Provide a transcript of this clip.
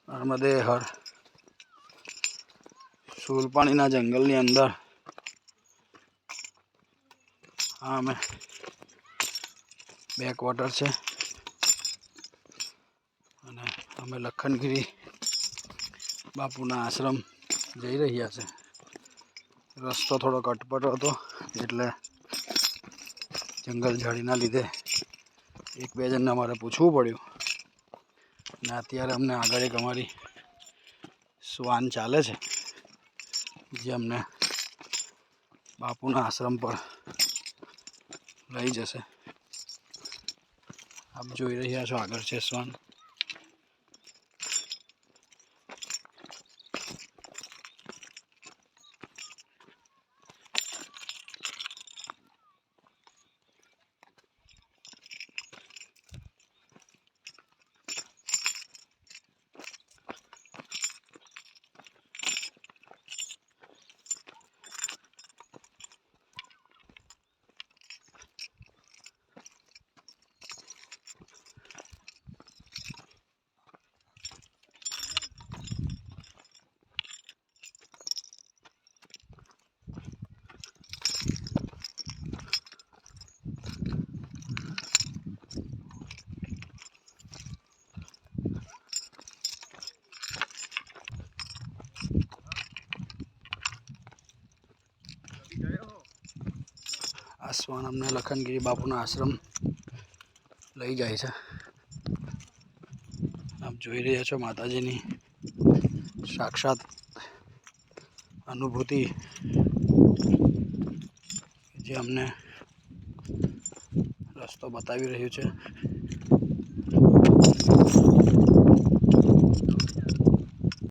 નર્મદે હર સુલપાણીના જંગલની અંદર આ અમે બેકવોટર છે અને અમે લખનગીરી બાપુના આશ્રમ જઈ રહ્યા છે. રસ્તો થોડો કટપટો હતો એટલે જંગલ ઝાડીના લીધે એક બે જણને અમારે પૂછવું પડ્યું અને અત્યારે અમને આગળ એક અમારી શ્વાન ચાલે છે જે અમને બાપુના આશ્રમ પર લઈ જશે. આપ જોઈ રહ્યા છો આગળ છે શ્વાન. આ શ્વાન અમને લખનગીરી બાપુના આશ્રમ લઈ જાય છે. આપ જોઈ રહ્યા છો માતાજીની સાક્ષાત અનુભૂતિ જે અમને રસ્તો બતાવી રહ્યું છે.